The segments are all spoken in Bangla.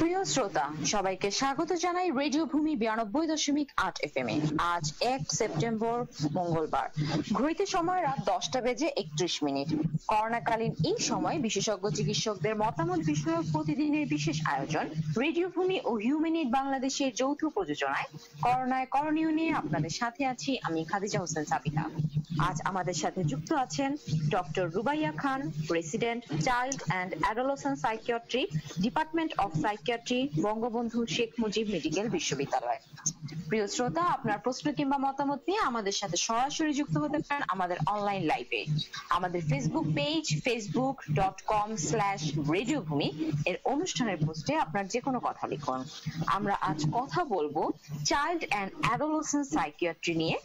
প্রিয় শ্রোতা, সবাইকে স্বাগত জানাই রেডিও ভূমি 92.8 FM এ। আজ 1 সেপ্টেম্বর মঙ্গলবার, ঘড়িতে সময় রাত 10:31। করোনাকালীন এই সময় বিশেষজ্ঞ চিকিৎসকদের মতামত বিষয়ক প্রতিদিনের বিশেষ আয়োজন রেডিও ভূমি ও হিউম্যানিট বাংলাদেশের যৌথ প্রযোজনায় করোনায় করণীয় নিয়ে আপনাদের সাথে আছি আমি খাদিজা হোসেন সাবিহা। আজ আমাদের সাথে যুক্ত আছেন doctor Rubaiya Khan, president, child and adolescent psychiatry, department of psychiatry, Bangabandhu Sheikh Mujib medical বিশ্ববিদ্যালয়। প্রিয় শ্রোতা, আপনার প্রশ্ন কিংবা মতামত নিয়ে আমাদের সাথে সরাসরি যুক্ত হতে পারেন আমাদের অনলাইন লাইভে। আমাদের ফেসবুক পেজ facebook.com/radiobhumi এর অনুষ্ঠানের পোস্টে আপনার যে কোনো কথা লিখুন। আমরা আজ কথা বলবো চাইল্ড অ্যান্ড অ্যাডোলেসেন্ট সাইকিয়াট্রি নিয়ে।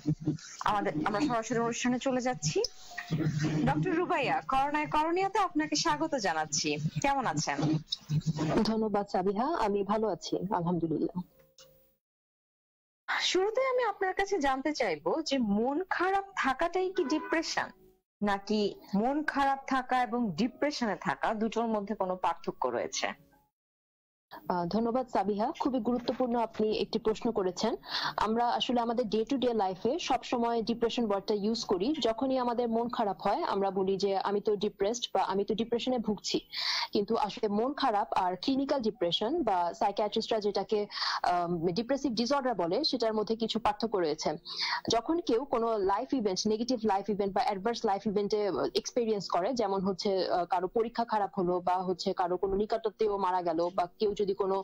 আমরা সরাসরি অনুষ্ঠানে চলে যাচ্ছি। ডক্টর রুবাইয়া, করোনায় করণীয়তে আপনাকে স্বাগত জানাচ্ছি। কেমন আছেন? ধন্যবাদ সাবিহা, আমি ভালো আছি আলহামদুলিল্লাহ। শুরুতে আমি আপনার কাছে জানতে চাইবো যে মন খারাপ থাকাটাই কি ডিপ্রেশন, নাকি মন খারাপ থাকা এবং ডিপ্রেশনে থাকা দুটোর মধ্যে কোনো পার্থক্য রয়েছে? ধন্যবাদ সাবিহা, খুবই গুরুত্বপূর্ণ আপনি একটি প্রশ্ন করেছেন। আমরা আসলে আমাদের ডে টু ডে লাইফে সবসময় ডিপ্রেশন ওয়ার্ডটা ইউজ করি। যখনই আমাদের মন খারাপ হয় আমরা বলি যে আমি তো ডিপ্রেসড বা আমি তো ডিপ্রেশনে ভুগছি, কিন্তু আসলে মন খারাপ আর ক্লিনিক্যাল ডিপ্রেশন বা সাইকিয়াট্রিস্টরা যেটাকে ডিপ্রেসিভ ডিসঅর্ডার বলে সেটার মধ্যে কিছু পার্থক্য রয়েছে। যখন কেউ কোনো life event, negative life event বা অ্যাডভার্স লাইফ ইভেন্টে এক্সপেরিয়েন্স করে, যেমন হচ্ছে কারো পরীক্ষা খারাপ হলো বা হচ্ছে কারো কোনো নিকটাত্মীয় মারা গেল বা কেউ যদি কোনো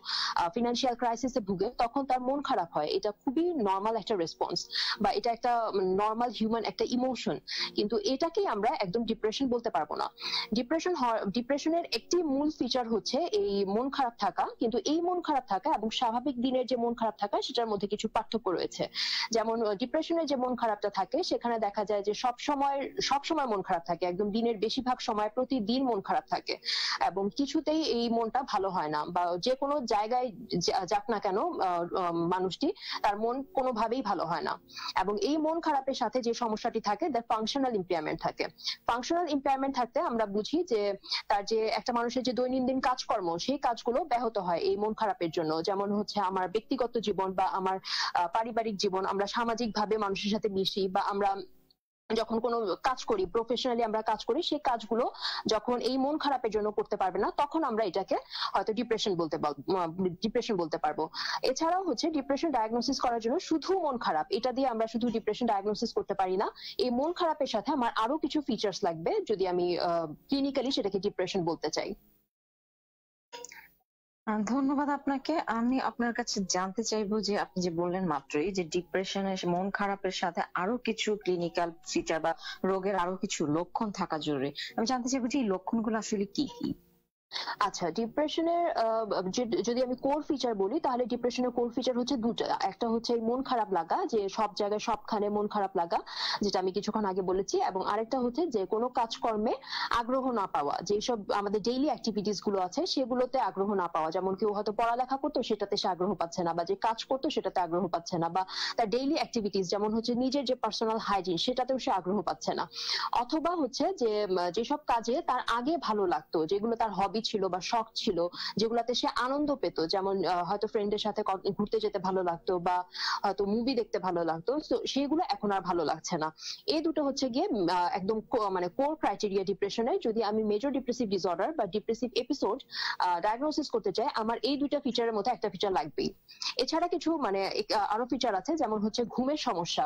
ফিনান্সিয়াল ক্রাইসিসে ভুগে, তখন তার মন খারাপ হয়। এটা খুবই নর্মাল একটা রেসপন্স বা এটা একটা নর্মাল হিউম্যান একটা ইমোশন, কিন্তু এটাকে আমরা একদম ডিপ্রেশন বলতে পারবো না। ডিপ্রেশনের একটি মূল ফিচার হচ্ছে এই মন খারাপ থাকা, কিন্তু এই মন খারাপ থাকা এবং স্বাভাবিক দিনের যে মন খারাপ থাকা সেটার মধ্যে কিছু পার্থক্য রয়েছে। যেমন ডিপ্রেশনের যে মন খারাপটা থাকে সেখানে দেখা যায় যে সব সময় মন খারাপ থাকে, একদম দিনের বেশিরভাগ সময় প্রতিদিন মন খারাপ থাকে এবং কিছুতেই এই মনটা ভালো হয় না, বা যে কোনো জায়গায় যাক না কেন মানুষটি, তার মন কোনোভাবেই ভালো হয় না। এবং এই মন খারাপের সাথে যে সমস্যাটি থাকে তার ফাংশনাল ইম্পেয়ারমেন্ট থাকে। ফাংশনাল ইম্পেয়ারমেন্ট থাকতে আমরা বুঝি যে তার যে একটা মানুষের যে দৈনন্দিন কাজকর্ম সেই কাজগুলো ব্যাহত হয় এই মন খারাপের জন্য। যেমন হচ্ছে আমার ব্যক্তিগত জীবন বা আমার পারিবারিক জীবন, আমরা সামাজিক ভাবে মানুষের সাথে মিশি বা আমরা যখন কোনো কাজ করি, প্রফেশনালি আমরা কাজ করি, সেই কাজগুলো যখন এই মন খারাপের জন্য করতে পারবে না, তখন আমরা এটাকে হয়তো ডিপ্রেশন বলতে পারবো। এছাড়াও হচ্ছে ডিপ্রেশন ডায়াগনোসিস করার জন্য শুধু মন খারাপ এটা দিয়ে আমরা শুধু ডিপ্রেশন ডায়াগনোসিস করতে পারি না। এই মন খারাপের সাথে আমার আরো কিছু ফিচার্স লাগবে যদি আমি ক্লিনিক্যালি সেটাকে ডিপ্রেশন বলতে চাই। ধন্যবাদ আপনাকে। আমি আপনার কাছে জানতে চাইবো যে আপনি যে বললেন মাত্রই যে ডিপ্রেশনের মন খারাপের সাথে আরো কিছু ক্লিনিক্যাল ফিচার বা রোগের আরো কিছু লক্ষণ থাকা জরুরি। আমি জানতে চাইবো যে এই লক্ষণগুলো আসলে কি কি? আচ্ছা, ডিপ্রেশনের যদি আমি কোর ফিচার বলি তাহলে ডিপ্রেশনের কোর ফিচার হচ্ছে দুটো। একটা হচ্ছে মন খারাপ লাগা, যে সব জায়গায় সবখানে মন খারাপ লাগা, যেটা আমি কিছুক্ষণ আগে বলেছি, এবং আরেকটা হচ্ছে যে কোনো কাজকর্মে আগ্রহ না পাওয়া, যেসব আমাদের ডেইলি অ্যাক্টিভিটিস গুলো আছে সেগুলোতে আগ্রহ না পাওয়া। যেমন কেউ হয়তো পড়ালেখা করতো সেটাতে সে আগ্রহ পাচ্ছে না, বা যে কাজ করতো সেটাতে আগ্রহ পাচ্ছে না, বা তার ডেইলি অ্যাক্টিভিটিস যেমন হচ্ছে নিজের যে পার্সোনাল হাইজিন সেটাতেও সে আগ্রহ পাচ্ছে না। অথবা হচ্ছে যে যেসব কাজে তার আগে ভালো লাগতো, যেগুলো তার হবি ছিল বা শখ ছিল, যেগুলাতে সে আনন্দ পেত, যেমন হয়তো ফ্রেন্ডের সাথে ঘুরতে যেতে ভালো লাগতো বা হয়তো মুভি দেখতে ভালো লাগতো, তো সেগুলো এখন আর ভালো লাগছে না। এই দুটো হচ্ছে গিয়ে একদম মানে কোর ক্রাইটেরিয়া ডিপ্রেশনের। যদি আমি মেজর ডিপ্রেসিভ ডিসঅর্ডার বা ডিপ্রেসিভ এপিসোড ডায়াগনোসিস করতে চাই, আমার এই দুইটা ফিচারের মধ্যে একটা ফিচার লাগবেই। এছাড়া কিছু মানে আরো ফিচার আছে, যেমন হচ্ছে ঘুমের সমস্যা,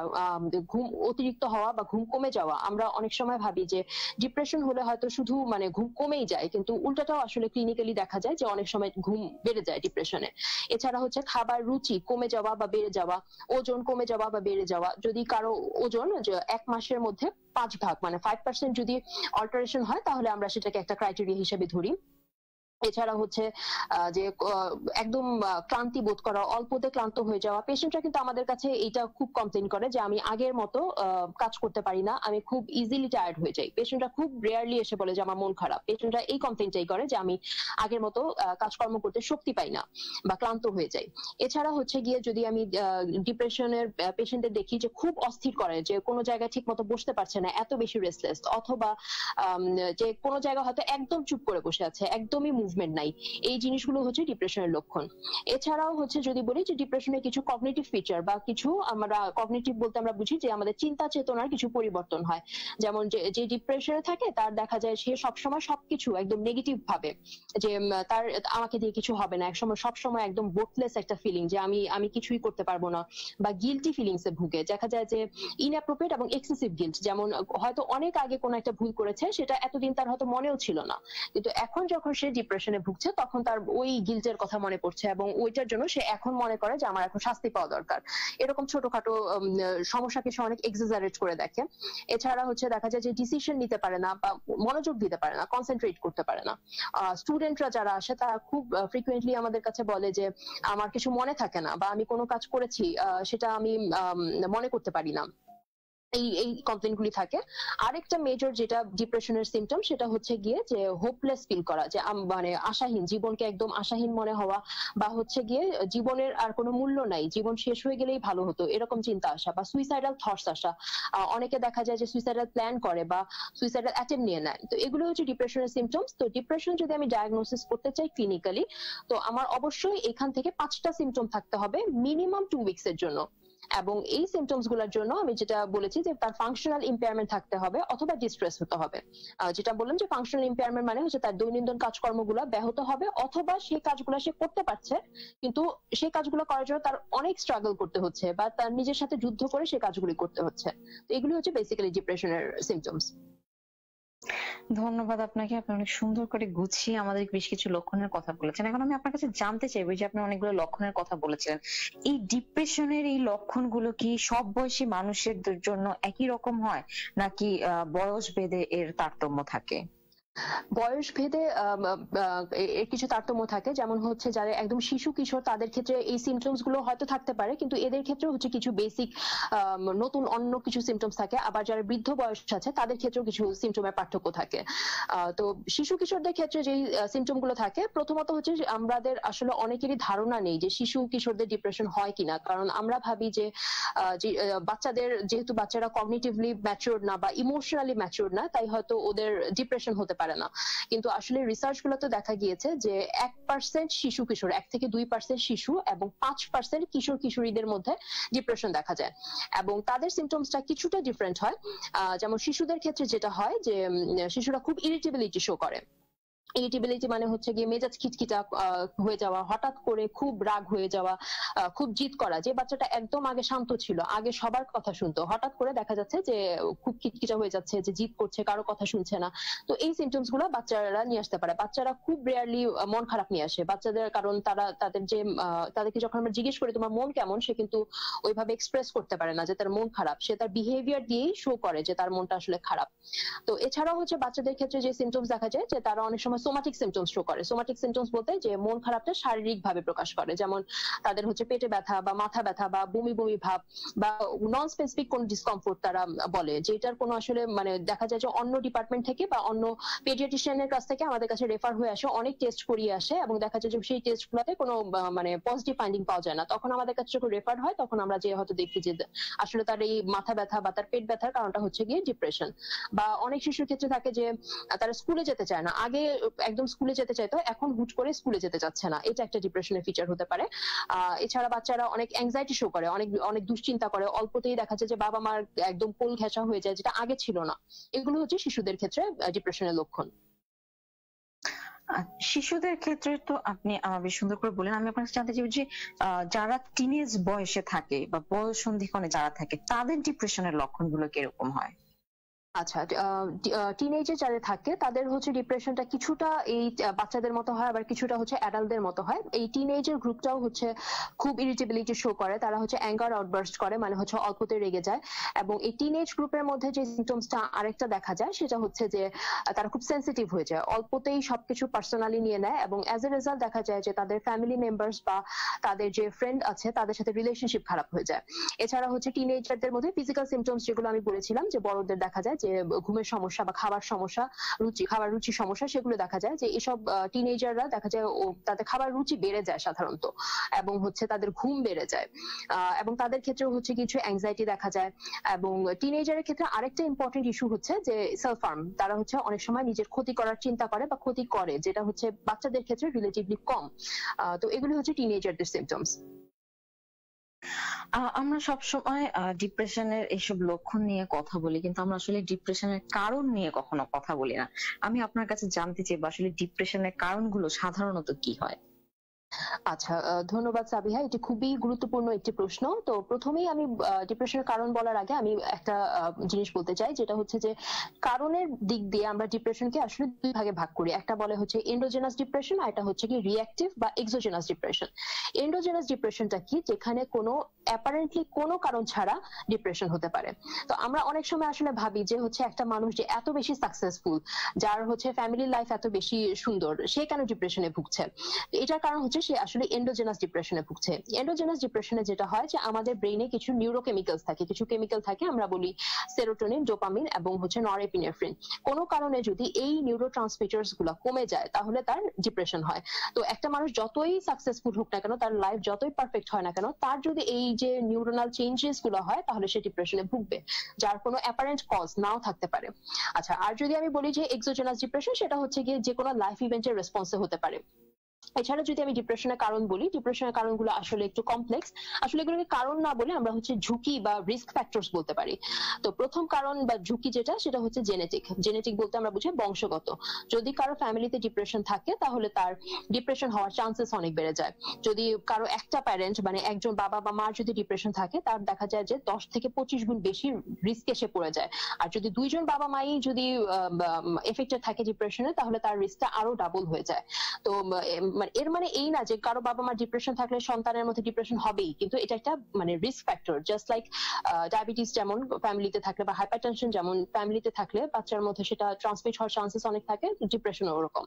ঘুম অতিরিক্ত হওয়া বা ঘুম কমে যাওয়া। আমরা অনেক সময় ভাবি যে ডিপ্রেশন হলে হয়তো শুধু মানে ঘুম কমেই যায়, কিন্তু উল্টাটাও আসলে ক্লিনিক্যালি দেখা যায় যে অনেক সময় ঘুম বেড়ে যায় ডিপ্রেশনে। এছাড়া হচ্ছে খাবার রুচি কমে যাওয়া বা বেড়ে যাওয়া, ওজন কমে যাওয়া বা বেড়ে যাওয়া। যদি কারো ওজন 1 মাসের মধ্যে 5 ভাগ মানে 5% যদি অল্টারেশন হয় তাহলে আমরা সেটাকে একটা ক্রাইটেরিয়া হিসেবে ধরি। এছাড়া হচ্ছে যে একদম ক্লান্তি বোধ করা, অল্পতে ক্লান্ত হয়ে যাওয়া। পেশেন্টরা কিন্তু আমাদের কাছে এটা খুব কমপ্লেইন করে যে আমি আগের মতো কাজ করতে পারি না, আমি খুব ইজিলি টায়ার্ড হয়ে যাই। পেশেন্টরা খুব রেয়ারলি এসে বলে যে আমার মন খারাপ। পেশেন্টরা এই কমপ্লেইনটাই করে যে আমি আগের মতো কাজকর্ম করতে শক্তি পাই না বা ক্লান্ত হয়ে যাই। এছাড়া হচ্ছে গিয়ে যদি আমি ডিপ্রেশনের পেশেন্টদের দেখি যে খুব অস্থির করে, যে কোনো জায়গায় ঠিক মতো বসতে পারছে না, এত বেশি রেস্টলেস, অথবা যে কোনো জায়গা হয়তো একদম চুপ করে বসে আছে, একদমই মুভমেন্ট নাই। এই জিনিসগুলো হচ্ছে ডিপ্রেশনের লক্ষণ। এছাড়াও হচ্ছে যদি বলি যে ডিপ্রেশনের কিছু কগনিটিভ ফিচার বা কিছু, আমরা কগনিটিভ বলতে আমরা বুঝি যে আমাদের চিন্তা চেতনার কিছু পরিবর্তন হয়। যেমন যে ডিপ্রেশনে থাকে তার দেখা যায় সে সবসময় সবকিছু একদম নেগেটিভ ভাবে, যে তার আমাকে দিয়ে কিছু হবে না, একসময় সবসময় একদম বোথলেস একটা ফিলিং যে আমি কিছুই করতে পারবো না, বা গিলটি ফিলিংস এ ভুগে। দেখা যায় যে ইনঅ্যাপ্রোপ্রিয়েট এবং এক্সেসিভ গিল্ট, যেমন হয়তো অনেক আগে কোনো একটা ভুল করেছে, সেটা এতদিন তার হয়তো মনেও ছিল না, কিন্তু এখন যখন সে ডিপ্রেশনে ভুগছে তখন তার ওই গিল্টের কথা মনে পড়ছে এবং ওইটার জন্য সে এখন মনে করে যে আমার এখন শাস্তি পাওয়া দরকার। এরকম ছোটখাটো সমস্যাকে সে অনেক এক্সাজারেট করে দেখে। এছাড়া হচ্ছে দেখা যায় যে ডিসিশন নিতে পারে না বা মনোযোগ দিতে পারে না, কনসেন্ট্রেট করতে পারে না। স্টুডেন্টরা যারা আসে তারা খুব ফ্রিকুয়েন্টলি আমাদের কাছে বলে যে আমার কিছু মনে থাকে না, বা আমি কোনো কাজ করেছি সেটা আমি মনে করতে পারি না। এই কমপ্লেইন গুলি থাকে। আরেকটা মেজর যেটা ডিপ্রেশনের সিমটম, সেটা হচ্ছে গিয়ে যে হোপলেস ফিল করা, যে মানে আশাহীন, জীবনকে একদম আশাহীন মনে হওয়া, বা হচ্ছে গিয়ে জীবনের আর কোনো মূল্য নাই, জীবন শেষ হয়ে গেলেই ভালো হতো, এরকম চিন্তা আসা, বা সুইসাইডাল থটস আসা। অনেকে দেখা যায় যে সুইসাইডাল প্ল্যান করে বা সুইসাইডাল অ্যাটেম্প নিয়ে নেয়। তো এগুলো হচ্ছে ডিপ্রেশনের সিমটমস। তো ডিপ্রেশন যদি আমি ডায়াগনোসিস করতে চাই ক্লিনিক্যালি, তো আমার অবশ্যই এখান থেকে 5টা সিমটম থাকতে হবে মিনিমাম 2 উইকস এর জন্য। এবং এই সিমটমস গুলোর জন্য আমি যেটা বলেছি যে তার ফাংশনাল ইম্পেয়ারমেন্ট থাকতে হবে অথবা ডিস্ট্রেস হতে হবে। যেটা বললাম যে ফাংশনাল ইম্পেয়ারমেন্ট মানে হচ্ছে তার দৈনন্দিন কাজকর্মগুলো ব্যাহত হবে, অথবা সেই কাজগুলো সে করতে পারছে কিন্তু সেই কাজগুলো করার জন্য তার অনেক স্ট্রাগল করতে হচ্ছে, বা তার নিজের সাথে যুদ্ধ করে সেই কাজগুলি করতে হচ্ছে। তো এগুলি হচ্ছে বেসিক্যালি ডিপ্রেশনের সিমটমস। ধন্যবাদ আপনাকে। আপনি অনেক সুন্দর করে গুছিয়ে আমাদের বেশ কিছু লক্ষণের কথা বলেছেন। এখন আমি আপনার কাছে জানতে চাইবো যে আপনি অনেকগুলো লক্ষণের কথা বলেছিলেন, এই ডিপ্রেশনের এই লক্ষণগুলো কি সব বয়সী মানুষের জন্য একই রকম হয়, নাকি বয়স ভেদে এর তারতম্য থাকে? বয়স ভেদে এর কিছু তারতম্য থাকে। যেমন হচ্ছে যারা একদম শিশু কিশোর তাদের ক্ষেত্রে এই সিমটমস গুলো হয়তো থাকতে পারে, কিন্তু এদের ক্ষেত্রে হচ্ছে কিছু বেসিক নতুন অন্য কিছু সিমটমস থাকে। আবার যারা বৃদ্ধ বয়স আছে তাদের ক্ষেত্রেও কিছু সিমটমের পার্থক্য থাকে। তো শিশু কিশোরদের ক্ষেত্রে যে সিমটম গুলো থাকে, প্রথমত হচ্ছে আমাদের আসলে অনেকেরই ধারণা নেই যে শিশু কিশোরদের ডিপ্রেশন হয় কিনা। কারণ আমরা ভাবি যে বাচ্চাদের, যেহেতু বাচ্চারা কগনিটিভলি ম্যাচিউরড না বা ইমোশনালি ম্যাচিউরড না, তাই হয়তো ওদের ডিপ্রেশন হতে পারে না। কিন্তু আসলে রিসার্চ গুলোতে দেখা গিয়েছে যে 1% শিশু কিশোর, 1 থেকে 2% শিশু এবং 5% কিশোর কিশোরীদের মধ্যে ডিপ্রেশন দেখা যায়, এবং তাদের সিমটমসটা কিছুটা ডিফারেন্ট হয়। যেমন শিশুদের ক্ষেত্রে যেটা হয় যে শিশুরা খুব ইরিটেবিলিটি শো করে। ইরিটেবিলিটি মানে হচ্ছে গিয়ে মেজাজ খিটখিটা হয়ে যাওয়া, হঠাৎ করে খুব রাগ হয়ে যাওয়া, খুব জিদ করা। যে বাচ্চাটা একদম আগে শান্ত ছিল, আগে সবার কথা শুনতো, হঠাৎ করে দেখা যাচ্ছে যে খুব খিটখিটা হয়ে যাচ্ছে, যে জিদ করছে, কারো কথা শুনছে না। তো এই সিমটমস গুলো বাচ্চারা নিয়ে আসতে পারে। বাচ্চারা খুব রেয়ারলি মন খারাপ নিয়ে আসে বাচ্চাদের, কারণ তাদেরকে যখন আমরা জিজ্ঞেস করি তোমার মন কেমন, সে কিন্তু ওইভাবে এক্সপ্রেস করতে পারে না যে তার মন খারাপ। সে তার বিহেভিয়ার দিয়েই শো করে যে তার মনটা আসলে খারাপ। তো এছাড়াও হচ্ছে বাচ্চাদের ক্ষেত্রে যে সিমটমস দেখা যায় যে তারা অনেক সময় সোমাটিক সিমটমস শো করে। সোমাটিক সিমটমস বলতে যে মন খারাপটা শারীরিক ভাবে প্রকাশ করে, যেমন তাদের হচ্ছে পেটে ব্যথা বা মাথা ব্যথা বা বমি বমি ভাব, বা নন স্পেসিফিক কোন ডিসকমফোর্ট তারা বলে, যেটার কোনো আসলে মানে দেখা যায় যে অন্য ডিপার্টমেন্ট থেকে বা অন্য পেডিয়াট্রিশিয়ানের কাছ থেকে আমাদের কাছে রেফার হয়ে আসে, অনেক টেস্ট করিয়ে আসে, এবং দেখা যায় যে সেই টেস্টগুলোতে কোনো মানে পজিটিভ ফাইন্ডিং পাওয়া যায় না। তখন আমাদের কাছে যখন রেফার হয় তখন আমরা যে হয়তো দেখি যে আসলে তার এই মাথা ব্যথা বা তার পেট ব্যথার কারণটা হচ্ছে গিয়ে ডিপ্রেশন। বা অনেক শিশুর ক্ষেত্রে থাকে যে তারা স্কুলে যেতে চায় না, আগে একদম স্কুলে যেতে চাইতো, এখন হুট করে স্কুলে যেতে চাচ্ছে না, এটা একটা ডিপ্রেশনের ফিচার হতে পারে। এছাড়া বাচ্চারা অনেক অ্যাংজাইটি শো করে, অনেক দুশ্চিন্তা করে, অল্পতেই দেখা যায় যে বাবা মার একদম কোল ঘেঁষা হয়ে যায়, যেটা আগে ছিল না। এগুলো হচ্ছে শিশুদের ক্ষেত্রে ডিপ্রেশনের লক্ষণ। শিশুদের ক্ষেত্রে তো আপনি বেশ সুন্দর করে বলেন। আমি আপনার কাছে জানতে চাই যে যারা টিনেজ বয়সে থাকে বা বয়ঃসন্ধিক্ষণে যারা থাকে, তাদের ডিপ্রেশনের লক্ষণগুলো কিরকম হয়? আচ্ছা, টিনেজে যারা থাকে তাদের হচ্ছে ডিপ্রেশনটা কিছুটা এই বাচ্চাদের মতো হয়, আবার কিছুটা হচ্ছে অ্যাডাল্টদের মতো হয়। এই টিনেজের গ্রুপটাও হচ্ছে খুব ইরিটেবিলিটি শো করে, তারা হচ্ছে অ্যাঙ্গার আউটবার্স্ট করে, মানে হচ্ছে অল্পতে রেগে যায়। এবং এই টিনেজ গ্রুপের মধ্যে যে সিমটমসটা আরেকটা দেখা যায় সেটা হচ্ছে যে তারা খুব সেন্সিটিভ হয়ে যায়, অল্পতেই সবকিছু পার্সোনালি নিয়ে নেয়, এবং অ্যাজ এ রেজাল্ট দেখা যায় যে তাদের ফ্যামিলি মেম্বার্স বা তাদের যে ফ্রেন্ড আছে তাদের সাথে রিলেশনশিপ খারাপ হয়ে যায়। এছাড়া হচ্ছে টিনেজারদের মধ্যে ফিজিক্যাল সিমটমস যেগুলো আমি বলেছিলাম যে বড়দের দেখা যায় যে ঘুমের সমস্যা বা খাবার সমস্যা, খাবার রুচির সমস্যা, সেগুলো দেখা যায় যে এসব টিনেজাররা দেখা যায় তাদের খাবার রুচি বেড়ে যায় সাধারণত, এবং হচ্ছে তাদের ঘুম বেড়ে যায়, এবং তাদের ক্ষেত্রে হচ্ছে কিছু অ্যাংজাইটি দেখা যায়। এবং টিনেজারের ক্ষেত্রে আরেকটা ইম্পর্টেন্ট ইস্যু হচ্ছে যে সেলফ হার্ম, তারা হচ্ছে অনেক সময় নিজের ক্ষতি করার চিন্তা করে বা ক্ষতি করে, যেটা হচ্ছে বাচ্চাদের ক্ষেত্রে রিলেটিভলি কম। তো এগুলি হচ্ছে টিনেজারদের সিমটমস। আমরা সবসময় ডিপ্রেশনের এইসব লক্ষণ নিয়ে কথা বলি, কিন্তু আমরা আসলে ডিপ্রেশনের কারণ নিয়ে কখনো কথা বলি না। আমি আপনার কাছে জানতে চাইবো আসলে ডিপ্রেশনের কারণগুলো সাধারণত কি হয়? আচ্ছা, ধন্যবাদ সাবিহা, এটি খুবই গুরুত্বপূর্ণ একটি প্রশ্ন। তো প্রথমেই আমি ডিপ্রেশনের কারণ বলার আগে আমি একটা জিনিস বলতে চাই, যেটা হচ্ছে যে কারণের দিক দিয়ে আমরা ডিপ্রেশনকে আসলে দুই ভাগে ভাগ করি। একটা বলে হচ্ছে এন্ডোজেনাস ডিপ্রেশন, আর এটা হচ্ছে কি রিঅ্যাক্টিভ বা এক্সোজেনাস ডিপ্রেশন। এন্ডোজেনাস ডিপ্রেশনটা কি? যেখানে কোনো অ্যাপারেন্টলি কোনো কারণ ছাড়া ডিপ্রেশন হতে পারে। তো আমরা অনেক সময় আসলে ভাবি যে হচ্ছে একটা মানুষ যে এত বেশি সাকসেসফুল, যার হচ্ছে ফ্যামিলি লাইফ এত বেশি সুন্দর, সে কেন ডিপ্রেশনে ভুগছে? এটার কারণ হচ্ছে সে আসলে এন্ডোজেনাস ডিপ্রেশনে ভুগছে। এন্ডোজেনাস ডিপ্রেশনে যেটা হয় যে আমাদের ব্রেইনে কিছু নিউরোকেমিক্যালস থাকে, কিছু কেমিক্যাল থাকে, আমরা বলি সেরোটোনিন, ডোপামিন এবং হচ্ছে নরএপিনেফ্রিন। কোনো কারণে যদি এই নিউরোট্রান্সমিটারস গুলো কমে যায় তাহলে তার ডিপ্রেশন হয়। তো একটা মানুষ যতই সাকসেসফুল হোক না কেন, তার লাইফ যতই পারফেক্ট হয় না কেন, তার যদি এই যে নিউরোনাল চেঞ্জেস গুলো হয় তাহলে সে ডিপ্রেশনে ভুগবে, যার কোনো অ্যাপারেন্ট কজ নাও থাকতে পারে। আচ্ছা, আর যদি আমি বলি যে এক্সোজেনাস ডিপ্রেশন, সেটা হচ্ছে গিয়ে যে কোনো লাইফ ইভেন্টের রেসপন্সে হতে পারে। এছাড়া যদি আমি ডিপ্রেশনের কারণ বলি, ডিপ্রেশনের কারণগুলো আসলে একটু কমপ্লেক্স। আসলে এগুলোকে কারণ না বলে আমরা হচ্ছে ঝুঁকি বা রিস্ক ফ্যাক্টরস বলতে পারি। তো প্রথম কারণ বা ঝুঁকি যেটা, সেটা হচ্ছে জেনেটিক। জেনেটিক বলতে আমরা বুঝি বংশগত। যদি কারো ফ্যামিলিতে ডিপ্রেশন থাকে তাহলে তার ডিপ্রেশন হওয়ার চান্সেস অনেক বেড়ে যায়। যদি কারো একটা প্যারেন্ট মানে একজন বাবা বা মার যদি ডিপ্রেশন থাকে, তার দেখা যায় যে 10 থেকে 25 গুণ বেশি রিস্ক এসে পড়ে যায়। আর যদি দুইজন বাবা মাই যদি এফেক্টেড থাকে ডিপ্রেশনে, তাহলে তার রিস্কটা আরো ডাবল হয়ে যায়। তো এর মানে এই না যে কারো বাবা মার ডিপ্রেশন থাকলে সন্তানের মধ্যে ডিপ্রেশন হবেই, কিন্তু এটা একটা মানে risk factor. Just like diabetes যেমন ফ্যামিলিতে থাকলে বা হাইপারটেনশন যেমন ফ্যামিলিতে থাকলে বাচ্চার মধ্যে সেটা ট্রান্সমিট হওয়ার চান্সেস অনেক থাকে, ডিপ্রেশন ওরকম।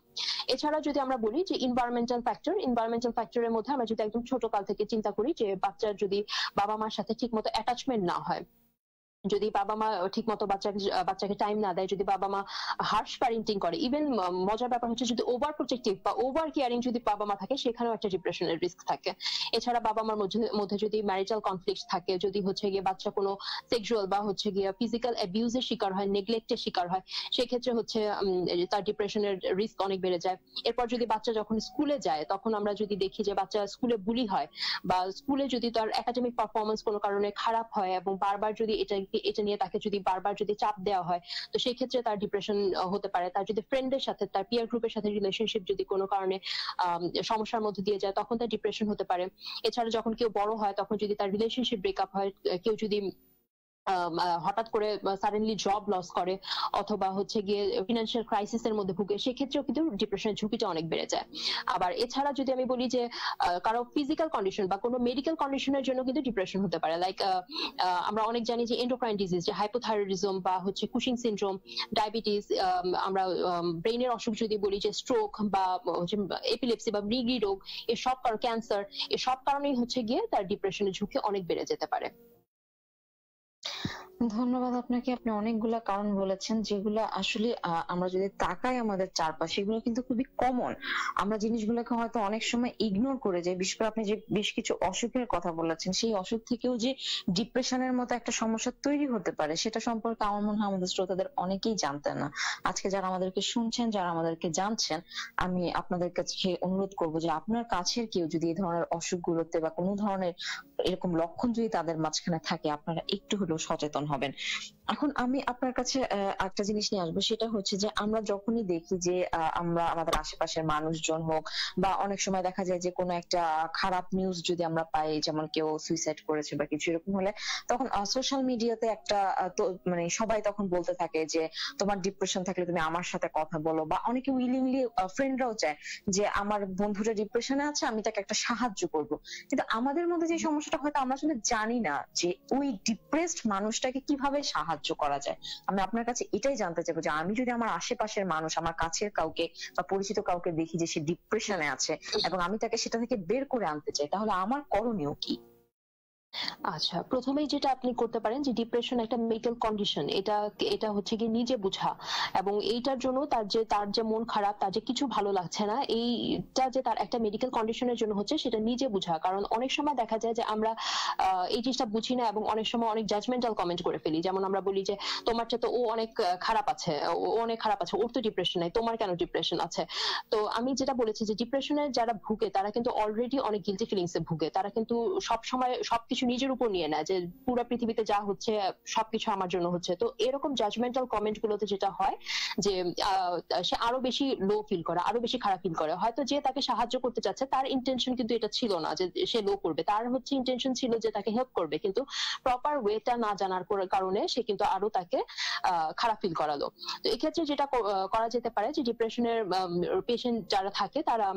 এছাড়া যদি আমরা বলি যে ইনভায়রনমেন্টাল ফ্যাক্টর, ইনভায়রনমেন্টাল ফ্যাক্টরের মধ্যে আমরা যদি একদম ছোট কাল থেকে চিন্তা করি যে বাচ্চার যদি বাবা মার সাথে ঠিক মতো অ্যাটাচমেন্ট না হয়, যদি বাবা মা ঠিক মতো বাচ্চাকে টাইম না দেয়, যদি বাবা মা হার্শ প্যারেন্টিং করে, ইভেন মজার ব্যাপার হচ্ছে যদি ওভার প্রোটেক্টিভ বা ওভার কেয়ারিং যদি বাবা মা থাকে, সেখানেও একটা ডিপ্রেশনের রিস্ক থাকে। এছাড়া বাবা মার মধ্যে যদি ম্যারিটাল কনফ্লিক্ট থাকে, যদি হচ্ছে গিয়ে বাচ্চা কোনো সেক্সুয়াল বা হচ্ছে গিয়ে ফিজিক্যাল অ্যাবিউজের শিকার হয়, নেগলেক্টের শিকার হয়, সেক্ষেত্রে হচ্ছে তার ডিপ্রেশনের রিস্ক অনেক বেড়ে যায়। এরপর যদি বাচ্চা যখন স্কুলে যায়, তখন আমরা যদি দেখি যে বাচ্চা স্কুলে বুলি হয়, বা স্কুলে যদি তার একাডেমিক পারফরমেন্স কোনো কারণে খারাপ হয় এবং বারবার যদি এটা নিয়ে তাকে যদি বারবার যদি চাপ দেওয়া হয়, তো সেই ক্ষেত্রে তার ডিপ্রেশন হতে পারে। তার যদি ফ্রেন্ডের সাথে, তার পিয়ার গ্রুপের সাথে রিলেশনশিপ যদি কোনো কারণে সমস্যার মধ্যে দিয়ে যায়, তখন তার ডিপ্রেশন হতে পারে। এছাড়া যখন কেউ বড় হয়, তখন যদি তার রিলেশনশিপ ব্রেকআপ হয়, কেউ যদি হঠাৎ করে সাডেনলি জব লস করে, অথবা হচ্ছে গিয়ে ফিনান্সিয়াল ক্রাইসিসের মধ্যে ভুগে, সেক্ষেত্রেও কিন্তু ডিপ্রেশনের ঝুঁকিটা অনেক বেড়ে যায়। আবার এছাড়া যদি আমি বলি যে কারো ফিজিক্যাল কন্ডিশন বা কোনো মেডিকেল কন্ডিশনের জন্য কিন্তু ডিপ্রেশন হতে পারে। লাইক আমরা অনেক জানি যে এন্ডোক্রাইন ডিজিজ, যে হাইপোথাইরয়েডিজম বা হচ্ছে কুশিং সিনড্রোম, ডায়াবেটিস, আমরা ব্রেইনের অসুখ যদি বলি যে স্ট্রোক বা হচ্ছে এপিলেপসি বা মৃগী রোগ, এসব কারণ, ক্যান্সার, এসব কারণেই হচ্ছে গিয়ে তার ডিপ্রেশনের ঝুঁকি অনেক বেড়ে যেতে পারে। ধন্যবাদ আপনাকে। আপনি অনেকগুলা কারণ বলেছেন যেগুলো আসলে আমরা যদি তাকাই আমাদের চারপাশে, এগুলো কিন্তু খুবই কমন। আমরা জিনিসগুলোকে হয়তো অনেক সময় ইগনোর করে যাই। বিশেষ করে আপনি যে বেশ কিছু অসুখের কথা বলেছেন, সেই অসুখ থেকেও যে ডিপ্রেশনের মতো একটা সমস্যা তৈরি হতে পারে, সেটা সম্পর্কে আমার মনে হয় আমাদের শ্রোতাদের অনেকেই জানতেন না। আজকে যারা আমাদেরকে শুনছেন, যারা আমাদেরকে জানছেন, আমি আপনাদের কাছে অনুরোধ করবো যে আপনার কাছের কেউ যদি এই ধরনের অসুখগুলোতে বা কোনো ধরনের এরকম লক্ষণ যদি তাদের মাঝখানে থাকে, আপনারা একটু হলেও সচেতন হবেন। এখন আমি আপনার কাছে একটা জিনিস নিয়ে আসবো, সেটা হচ্ছে যে আমরা যখনই দেখি যে আমরা আমাদের আশেপাশের মানুষজন হোক বা অনেক সময় দেখা যায় যে কোনো একটা খারাপ নিউজ যদি আমরা পাই, যেমন কেউ সুইসাইড করেছে বা কিছু এরকম হলে, তখন সোশ্যাল মিডিয়াতে একটা তো মানে সবাই তখন বলতে থাকে যে তোমার ডিপ্রেশন থাকলে তুমি আমার সাথে কথা বলো, বা অনেকে উইলিংলি ফ্রেন্ডরাও চায় যে আমার বন্ধুটা ডিপ্রেশনে আছে, আমি তাকে একটা সাহায্য করব। কিন্তু আমাদের মধ্যে যে সমস্যাটা হয়তো আমরা আসলে জানি না যে ওই ডিপ্রেসড মানুষটাকে কিভাবে সাহায্য করা যায়। আমি আপনার কাছে এটাই জানতে চাইবো যে আমি যদি আমার আশেপাশের মানুষ, আমার কাছের কাউকে বা পরিচিত কাউকে দেখি যে সে ডিপ্রেশনে আছে এবং আমি তাকে সেটা থেকে বের করে আনতে চাই, তাহলে আমার করণীয় কি? আচ্ছা, প্রথমেই যেটা আপনি করতে পারেন যে ডিপ্রেশন একটা মেন্টাল কন্ডিশন, এটা হচ্ছে কি নিজে বুঝা, এবং এইটার জন্য তার যে মন খারাপ, তার যে কিছু ভালো লাগছে না, এইটা যে তার একটা মেডিকেল কন্ডিশনের জন্য হচ্ছে সেটা নিজে বুঝা। কারণ অনেক সময় দেখা যায় যে আমরা এই জিনিসটা বুঝি না এবং অনেক সময় অনেক জাজমেন্টাল কমেন্ট করে ফেলি। যেমন আমরা বলি যে তোমার চেয়ে তো ও অনেক খারাপ আছে, ও অনেক খারাপ আছে, ওর তো ডিপ্রেশন নাই, তোমার কেন ডিপ্রেশন আছে? তো আমি যেটা বলেছি যে ডিপ্রেশনের যারা ভুগে তারা কিন্তু অলরেডি অনেক গিলটি ফিলিংস এ ভুগে, তারা কিন্তু সব সময় সবকিছু নিজের উপর নিয়ে নেয় যে পুরো পৃথিবীতে যা হচ্ছে সবকিছু আমার জন্য হচ্ছে। তো এরকম জাজমেন্টাল কমেন্ট গুলোতে যেটা হয় যে সে আরো বেশি লো ফিল করে, আরো বেশি খারাপ ফিল করে। হয়তো যে তাকে সাহায্য করতে চাচ্ছে তার ইন্টেনশন কিন্তু এটা ছিল না যে সে লো করবে, তার হচ্ছে ইন্টেনশন ছিল যে তাকে হেল্প করবে, কিন্তু প্রপার ওয়েটা না জানার কারণে সে কিন্তু আরো তাকে খারাপ ফিল করালো। তো এক্ষেত্রে যেটা করা যেতে পারে যে ডিপ্রেশনের পেশেন্ট যারা থাকে তারা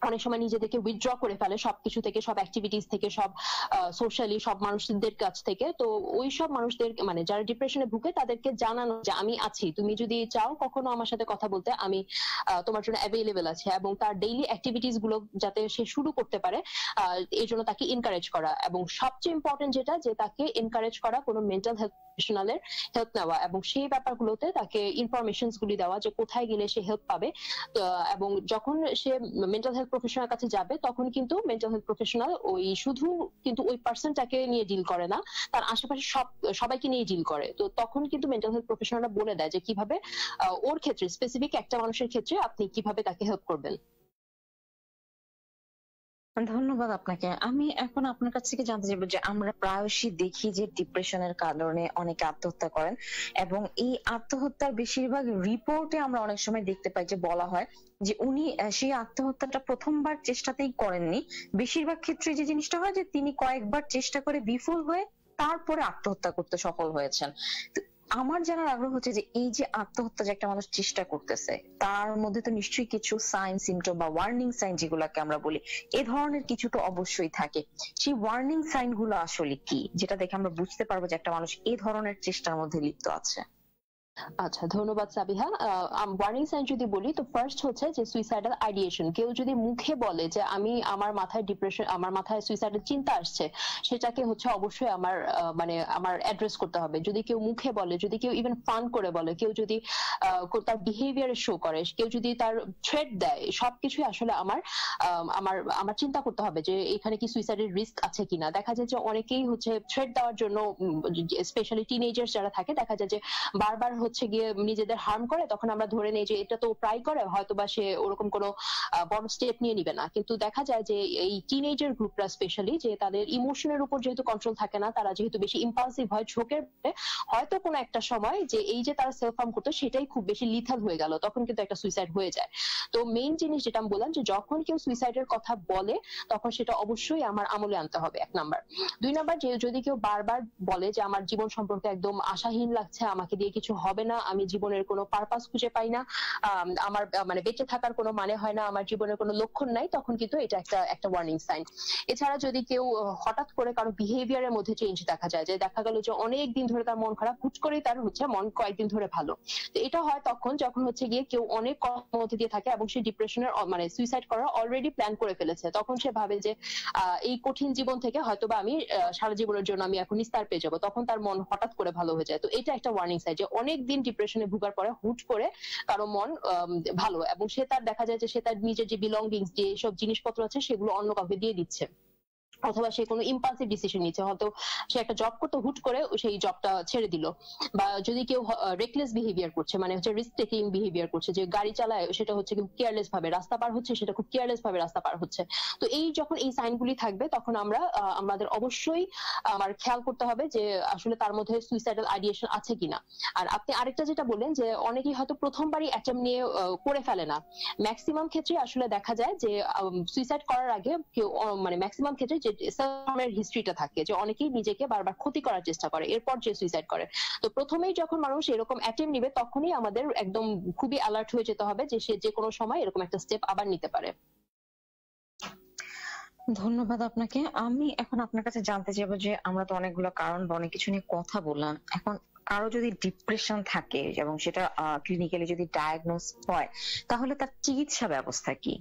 অনেক সময় নিজেদেরকে উইথড্র করে ফেলে সবকিছু থেকে, সব অ্যাক্টিভিটিস থেকে, সব সোশ্যালি সব মানুষদের কাছ থেকে। তো ওই সব মানুষদের মানে যারা ডিপ্রেশনে ভুগে তাদেরকে জানানো যে আমি আছি, তুমি যদি চাও কখনো আমার সাথে কথা বলতে আমি তোমার জন্য অ্যাভেলেবেল আছে, এবং তার ডেইলি অ্যাক্টিভিটিস গুলো যাতে সে শুরু করতে পারে এই জন্য তাকে এনকারেজ করা, এবং সবচেয়ে ইম্পর্টেন্ট যেটা যে তাকে এনকারেজ করা কোনো মেন্টাল হেলথ প্রফেশনালের হেল্প নেওয়া, এবং সেই ব্যাপারগুলোতে তাকে ইনফরমেশনস গুলি দেওয়া যে কোথায় গেলে সে হেল্প পাবে। এবং যখন সে মেন্টাল হেলথ প্রফেশনাল কাছে যাবে তখন কিন্তু মেন্টাল হেলথ প্রফেশনাল ওই শুধু কিন্তু ওই পার্সনটাকে নিয়ে ডিল করে না, তার আশেপাশে সবাইকে নিয়ে ডিল করে। তো তখন কিন্তু মেন্টাল হেলথ প্রফেশনালরা বলে দেয় যে কিভাবে ওর ক্ষেত্রে স্পেসিফিক একটা মানুষের ক্ষেত্রে আপনি কিভাবে তাকে হেল্প করবেন। ধন্যবাদ আপনাকে। আমি এখন আপনার কাছ থেকে জানতে চাইবো যে আমরা প্রায়শই দেখি যে ডিপ্রেশনের কারণে অনেকে আত্মহত্যা করেন, এবং এই আত্মহত্যার বেশিরভাগ রিপোর্টে আমরা অনেক সময় দেখতে পাই যে বলা হয় যে উনি সেই আত্মহত্যাটা প্রথমবার চেষ্টাতেই করেননি। বেশিরভাগ ক্ষেত্রে যে জিনিসটা হয় যে তিনি কয়েকবার চেষ্টা করে বিফল হয়ে তারপরে আত্মহত্যা করতে সফল হয়েছেন। তো আমার জানার আগ্রহ হচ্ছে যে এই যে আত্মহত্যা যে একটা মানুষ চেষ্টা করতেছে, তার মধ্যে তো নিশ্চয়ই কিছু সাইন সিমটম বা ওয়ার্নিং সাইন যেগুলোকে আমরা বলি, এ ধরনের কিছু তো অবশ্যই থাকে। সেই ওয়ার্নিং সাইন গুলো আসলে কি, যেটা দেখে আমরা বুঝতে পারবো যে একটা মানুষ এই ধরনের চেষ্টার মধ্যে লিপ্ত আছে? আচ্ছা, ধন্যবাদ সাবিহা। ওয়ার্নিং সাইন যদি বলি তো ফার্স্ট হচ্ছে যে সুইসাইডাল আইডিয়েশন। কেউ যদি মুখে বলে যে আমার মাথায় ডিপ্রেশন, আমার মাথায় সুইসাইডের চিন্তা আসছে, সেটাকে হচ্ছে অবশ্যই আমার মানে আমার অ্যাড্রেস করতে হবে। যদি কেউ মুখে বলে, যদি কেউ ইভেন ফান করে বলে, কেউ যদি তার বিহেভিয়ারে শো করে, কেউ যদি তার থ্রেট দেয়, সবকিছুই আসলে আমার আমার চিন্তা করতে হবে যে এখানে কি সুইসাইডের রিস্ক আছে কিনা। দেখা যায় যে অনেকেই হচ্ছে থ্রেট দেওয়ার জন্য, স্পেশালি টিনেজার্স যারা থাকে, দেখা যায় যে বারবার হচ্ছে গিয়ে নিজেদের হার্ম করে, তখন আমরা ধরে নেই যে এটা তো প্রায় করে, হয়তো বা সে ওরকম কোনো বড় স্টেপ নিয়ে নিবে না। কিন্তু দেখা যায় যে এই টিনেজার গ্রুপরা স্পেশালি, যে তাদের ইমোশনের উপর যেহেতু কন্ট্রোল থাকে না, তারা যেহেতু বেশি ইম্পালসিভ হয়, ঝোঁকের হয়তো কোনো একটা সময় যে এই যে তারা সেলফ হার্ম করতো সেটাই খুব বেশি লিথাল হয়ে গেল, তখন কিন্তু একটা সুইসাইড হয়ে যায়। তো মেইন জিনিস যেটা আমি বললাম যে যখন কেউ সুইসাইডের কথা বলে তখন সেটা অবশ্যই আমার আমলে আনতে হবে, 1 নাম্বার। 2 নাম্বার, যে যদি কেউ বারবার বলে যে আমার জীবন সম্পর্কে একদম আশাহীন লাগছে, আমাকে দিয়ে কিছু হবে না, আমি জীবনের কোনো পারপাস খুঁজে পাই না, আমার মানে বেঁচে থাকার কোনো মানে হয় না, আমার জীবনের কোনো লক্ষণ নাই, তখন কিন্তু এটা একটা ওয়ার্নিং সাইন। এছাড়া যদি কেউ হঠাৎ করে কারো বিহেভিয়ারের মধ্যে চেঞ্জ দেখা যায়, যে দেখা গেল যে অনেক দিন ধরে তার মন খারাপ, হুট করেই তার হচ্ছে মন কয়েকদিন ধরে ভালো, তো এটা হয় তখন যখন হচ্ছে গিয়ে কেউ অনেক কষ্টের মধ্যে দিয়ে থাকে এবং সে ডিপ্রেশনের মানে সুইসাইড করার অলরেডি প্ল্যান করে ফেলেছে। তখন সে ভাবে যে এই কঠিন জীবন থেকে হয়তোবা আমি সারা জীবনের জন্য আমি এখন নিস্তার পেয়ে যাবো, তখন তার মন হঠাৎ করে ভালো হয়ে যায়। তো এটা একটা ওয়ার্নিং সাইন যে অনেক দিন ডিপ্রেশনে ভোগার পরে হুট করে কারো মন ভালো, এবং সে তার দেখা যায় যে সে তার নিজের যে বিলঙ্গিংস, যে সব জিনিসপত্র আছে সেগুলো অন্য কাউকে দিয়ে দিচ্ছে। অথবা সে কোনো ইম্পালসিভ ডিসিশন নিচ্ছে, হয়তো সে একটা জব করতে হুট করে সেই জবটা ছেড়ে দিল, বা যদি কেউ রেকলেস বিহেভিয়ার করছে, মানে হচ্ছে রিস্ক টেকিং বিহেভিয়ার করছে, যে গাড়ি চালায় সেটা হচ্ছে খুব কেয়ারলেস ভাবে, রাস্তা পার হচ্ছে সেটা খুব কেয়ারলেস ভাবে রাস্তা পার হচ্ছে। তো এই যখন এই সাইনগুলি থাকবে তখন আমরা আমাদের অবশ্যই আমার খেয়াল করতে হবে যে আসলে তার মধ্যে সুইসাইডাল আইডিয়েশন আছে কিনা। আর আপনি আরেকটা যেটা বললেন যে অনেকেই হয়তো প্রথমবারই অ্যাটেম্প নিয়ে করে ফেলে না, ম্যাক্সিমাম ক্ষেত্রে আসলে দেখা যায় যে সুইসাইড করার আগে কেউ মানে ম্যাক্সিমাম ক্ষেত্রে যে সেলফ হিস্ট্রিটা থাকে, যে অনেকেই নিজেকে বারবার ক্ষতি করার চেষ্টা করে এরপর যে সুইসাইড করে। তো প্রথমেই যখন মানুষ এরকম অ্যাটেম্প নিবে তখনই আমাদের একদম খুবই অ্যালার্ট হয়ে যেতে হবে যে সে যে কোনো সময় এরকম একটা স্টেপ আবার নিতে পারে। ধন্যবাদ আপনাকে। আমি এখন আপনার কাছে জানতে চাইবো যে আমরা তো অনেকগুলো কারণ বা অনেক কিছু নিয়ে কথা বললাম, এখন কারো যদি ডিপ্রেশন থাকে এবং সেটা ক্লিনিক্যালি যদি ডায়াগনোস হয় তাহলে তার চিকিৎসা ব্যবস্থা কি?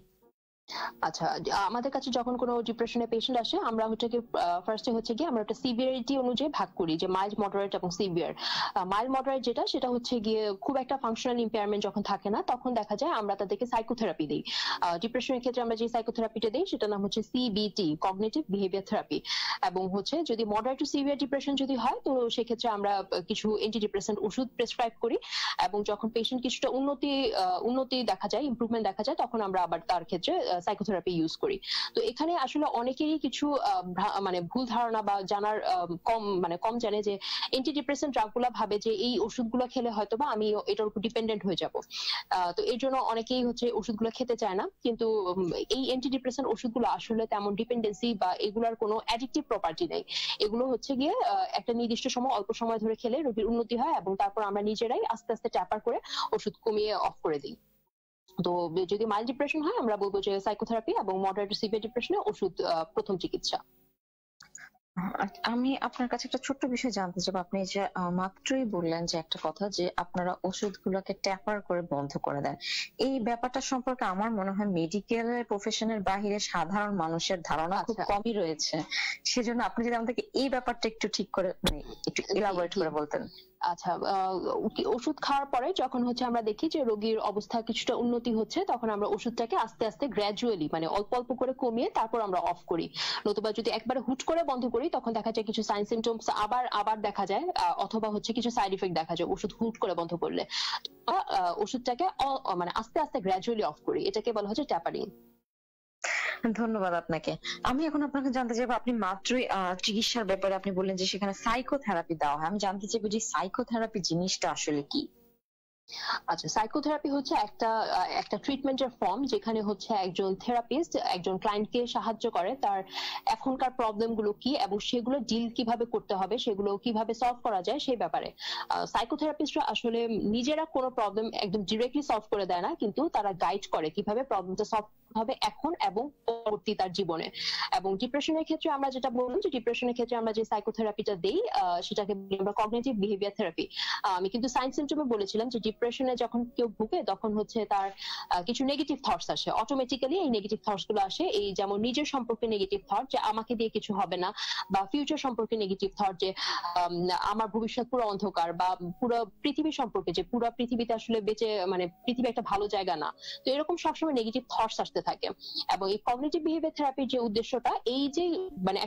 আচ্ছা, আমাদের কাছে যখন কোনো ডিপ্রেশনের পেশেন্ট আসে আমরা হচ্ছে কি ফার্স্টে হচ্ছে কি আমরা একটা সিভিয়ারিটি অনুযায়ী ভাগ করি, যে মাইল্ড, মডারেট এবং সিভিয়ার। মাইল্ড মডারেট যেটা সেটা হচ্ছে গিয়ে খুব একটা ফাংশনাল ইম্পেয়ারমেন্ট যখন থাকে না তখন দেখা যায় আমরা তাদেরকে সাইকোথেরাপি দিই। ডিপ্রেশনের ক্ষেত্রে আমরা যে সাইকোথেরাপিটা দিই সেটার নাম হচ্ছে সিবিটি, কগনিটিভ বিহেভিয়ার থেরাপি। এবং হচ্ছে যদি মডারেট টু সিভিয়ার ডিপ্রেশন যদি হয় তো সেক্ষেত্রে আমরা কিছু অ্যান্টি ডিপ্রেসেন্ট ওষুধ প্রেসক্রাইব করি, এবং যখন পেশেন্ট কিছুটা উন্নতি দেখা যায়, ইমপ্রুভমেন্ট দেখা যায়, তখন আমরা আবার তার ক্ষেত্রে সাইকোথেরাপি ইউজ করি। তো এখানে আসলে অনেকেরই কিছু মানে ভুল ধারণা বা জানার কম জানে যে অ্যান্টি ডিপ্রেসেন্ট ড্রাগগুলো ভাবে যে এই ওষুধগুলো খেলে হয়তো বা আমি এটার উপর ডিপেন্ডেন্ট হয়ে যাব। তো এর জন্য অনেকেই হচ্ছে ওষুধগুলো খেতে চায় না, কিন্তু এই অ্যান্টি ডিপ্রেসেন্ট ওষুধগুলো আসলে তেমন ডিপেন্ডেন্সি বা এগুলার কোনো অ্যাডিকটিভ প্রপার্টি নেই। এগুলো হচ্ছে গিয়ে একটা নির্দিষ্ট সময় অল্প সময় ধরে খেলে রোগীর উন্নতি হয়, এবং তারপর আমরা নিজেরাই আস্তে আস্তে ট্যাপার করে ওষুধ কমিয়ে অফ করে দিই। তো যদি মাইল্ড ডিপ্রেশন হয় আমরা বলবো যে সাইকোথেরাপি, এবং মডারেট টু সিভিয়ার ডিপ্রেশনে ওষুধ প্রথম চিকিৎসা। আমি আপনার কাছে একটা ছোট্ট বিষয় জানতে চাইবো। আপনি যে মাত্রই বললেন যে একটা কথা যে আপনারা ওষুধগুলোকে ট্যাপার করে বন্ধ করে দেন, এই ব্যাপারটা সম্পর্কে আমার মনে হয় মেডিকেল প্রফেশনের বাহিরে সাধারণ মানুষের ধারণা খুব কমই রয়েছে। সেজন্য আপনি যদি আমাদেরকে এই ব্যাপারটা একটু ঠিক করে মানে একটু এলাবোরেট করে বলতেন। আচ্ছা, ওষুধ খাওয়ার পরে যখন হচ্ছে আমরা দেখি যে রোগীর অবস্থা কিছুটা উন্নতি হচ্ছে তখন আমরা ওষুধটাকে আস্তে আস্তে গ্র্যাজুয়ালি মানে অল্প অল্প করে কমিয়ে তারপর আমরা অফ করি। নতুবা যদি একবারে হুট করে বন্ধ করি তখন দেখা যায় কিছু সাইন সিমটমস আবার দেখা যায়, অথবা হচ্ছে কিছু সাইড ইফেক্ট দেখা যায় ওষুধ হুট করে বন্ধ করলে। ওষুধটাকে মানে আস্তে আস্তে গ্র্যাজুয়ালি অফ করি, এটাকে বলা হচ্ছে ট্যাপারিং। ধন্যবাদ আপনাকে। আমি এখন আপনাকে জানতে চাইবো, আপনি মাত্রই চিকিৎসার ব্যাপারে আপনি বললেন যে সেখানে সাইকোথেরাপি দেওয়া হয়। আমি জানতে চাইবো যে সাইকোথেরাপি জিনিসটা আসলে কি? আচ্ছা, সাইকোথেরাপি হচ্ছে একটা ট্রিটমেন্টের ফর্ম যেখানে হচ্ছে একজন থেরাপিস্ট একজন ক্লায়েন্টকে সাহায্য করে তার এখনকার প্রবলেম গুলো কি এবং সেগুলো ডিল কিভাবে করতে হবে, সেগুলো কিভাবে সলভ করা যায় সেই ব্যাপারে। সাইকোথেরাপিস্টরা আসলে নিজেরা কোনো প্রবলেম একদম ডিরেক্টলি সলভ করে দেয় না, কিন্তু তারা গাইড করে কিভাবে প্রবলেমটা সলভ হবে এখন এবং পরবর্তী তার জীবনে। এবং ডিপ্রেশনের ক্ষেত্রে আমরা যেটা বললাম যে ডিপ্রেশনের ক্ষেত্রে আমরা যে সাইকোথেরাপিটা দেই সেটাকে আমরা কগনিটিভ বিহেভিয়ার থেরাপি। আমি কিন্তু সাইন সিমটমে বলেছিলাম যে ডিপ্রেশনে যখন কেউ ভুগে তখন হচ্ছে তার কিছু নেগেটিভ থটস আসে, অটোমেটিক্যালি এই নেগেটিভ থটস গুলো আসে, এই যেমন নিজের সম্পর্কে নেগেটিভ থট যে আমাকে দিয়ে কিছু হবে না, বা ফিউচার সম্পর্কে নেগেটিভ থট যে আমার ভবিষ্যৎ পুরো অন্ধকার, বা পুরো পৃথিবী সম্পর্কে যে পুরো পৃথিবীতে আসলে বেঁচে মানে পৃথিবী একটা ভালো জায়গা না। তো এরকম সবসময় নেগেটিভ থটস আসতে থাকে। এবং এই কগনিটিভ বিহেভিয়ার থেরাপির যে উদ্দেশ্যটা এই যে মানে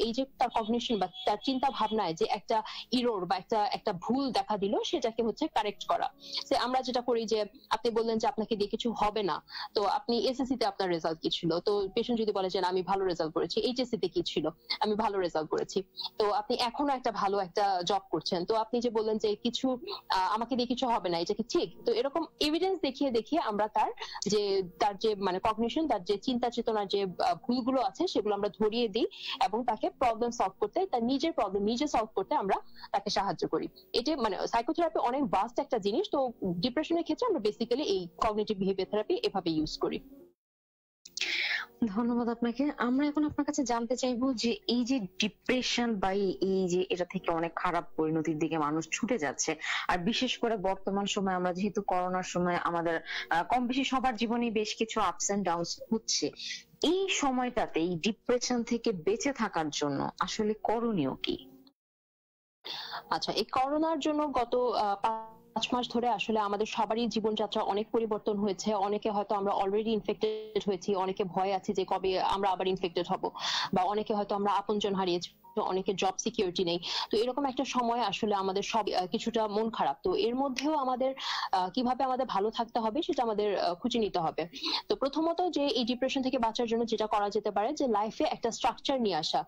এই যে তার কগনিশন বা তার চিন্তা ভাবনায় যে একটা ইরোর বা একটা ভুল দেখা দিল সেটাকে হচ্ছে কারেক্ট করা। যে আমরা যেটা করি যে আপনি বললেন যে আপনাকে দিয়ে কিছু হবে না, তো আপনি এসএসসি তে আপনার রেজাল্ট কি ছিল, তো পেশেন্ট যদি বলে যে আমি ভালো রেজাল্ট করেছি, এইচএসসি তে কি ছিল, আমি ভালো রেজাল্ট করেছি, তো আপনি এখনো একটা ভালো একটা জব করছেন, তো আপনি যে বললেন যে কিছু আমাকে দিয়ে কিছু হবে না, এটা কি ঠিক? তো এরকম এভিডেন্স দেখিয়ে দেখিয়ে আমরা তার যে মানে কগনিশন, তার যে চিন্তা চেতনার যে ভুলগুলো আছে সেগুলো আমরা ধরিয়ে দিই এবং তাকে প্রবলেম সলভ করতে, তার নিজের প্রবলেম নিজে সলভ করতে আমরা তাকে সাহায্য করি। এটা মানে সাইকোথেরাপি অনেক ভাস্ট একটা জিনিস। তো ডিপ্রেশনের ক্ষেত্রে আমরা বেসিক্যালি এই কগনিটিভ বিহেভিয়ার থেরাপি এভাবে ইউজ করি। ধন্যবাদ আপনাকে। আমরা এখন আপনার কাছে জানতে চাইবো যে এই যে ডিপ্রেশন বা এই যে এটা থেকে অনেক খারাপ পরিণতির দিকে মানুষ ছুটে যাচ্ছে, আর বিশেষ করে বর্তমান সময় আমরা যেহেতু করোনার সময় আমাদের কম বেশি সবার জীবনে বেশ কিছু আপস এন্ড ডাউনস হচ্ছে, এই সময়টাতে এই ডিপ্রেশন থেকে বেঁচে থাকার জন্য আসলে করণীয় কি? আচ্ছা, এই করোনার জন্য গত মাস ধরে আসলে আমাদের সবারই জীবনযাত্রা অনেক পরিবর্তন হয়েছে। অনেকে হয়তো আমরা অলরেডি ইনফেক্টেড হয়েছি, অনেকে ভয় আছে যে কবে আমরা আবার ইনফেক্টেড হব, বা অনেকে হয়তো আমরা আপনজন হারিয়েছি, অনেকে জব সিকিউরিটি নেই। তো এরকম একটা সময় আসলে আমাদের সব কিছুটা মন খারাপ। তো এর মধ্যেও আমাদের কিভাবে আমাদের ভালো থাকতে হবে সেটা আমাদের খুঁজে নিতে হবে। তো প্রথমত যে এই ডিপ্রেশন থেকে বাঁচার জন্য যেটা করা যেতে পারে যে লাইফে একটা স্ট্রাকচার নিয়ে আসা।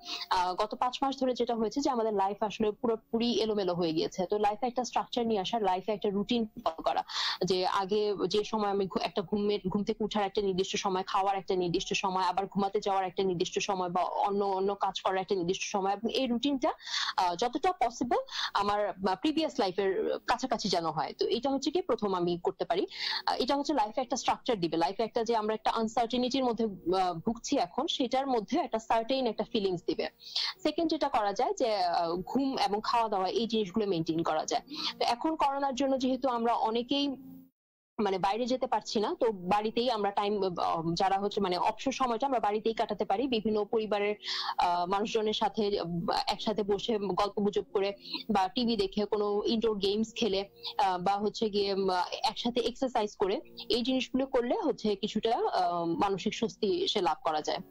গত 5 মাস ধরে যেটা হয়েছে যে আমাদের লাইফ আসলে পুরোপুরি এলোমেলো হয়ে গিয়েছে। তো লাইফে একটা স্ট্রাকচার নিয়ে আসা, লাইফে একটা রুটিন ফলো করা, যে আগে যে সময় আমি একটা ঘুম থেকে উঠার একটা নির্দিষ্ট সময়, খাওয়ার একটা নির্দিষ্ট সময়, আবার ঘুমাতে যাওয়ার একটা নির্দিষ্ট সময়, বা অন্য কাজ করার একটা নির্দিষ্ট সময়, এবং এই রুটিনটা যতটা পসিবল আমার প্রিভিয়াস লাইফের কাছাকাছি যেন হয়। তো এটা হচ্ছে কি প্রথম আমি করতে পারি। এটা হচ্ছে লাইফে একটা স্ট্রাকচার দিবে, লাইফে একটা যে আমরা একটা আনসার্টেনিটির মধ্যে ভুগছি এখন, সেটার মধ্যে একটা সার্টেইন একটা ফিলিংস দিবে। সেকেন্ড যেটা করা যায় যে ঘুম এবং খাওয়া দাওয়া, এই জিনিসগুলো মেনটেন করা যায়। তো এখন করোনার জন্য যেহেতু আমরা অনেকেই মানে বাইরে যেতে পারছি না, তো বাড়িতেই আমরা টাইম, যারা হচ্ছে মানে অবসর সময়টা আমরা বাড়িতেই কাটাতে পারি, বিভিন্ন পরিবারের মানুষজনের সাথে একসাথে বসে গল্প গুজব করে, বা টিভি দেখে, কোনো ইনডোর গেমস খেলে, বা হচ্ছে গিয়ে একসাথে এক্সারসাইজ করে, এই জিনিসগুলো করলে হচ্ছে কিছুটা মানসিক স্বস্তি সে লাভ করা যায়।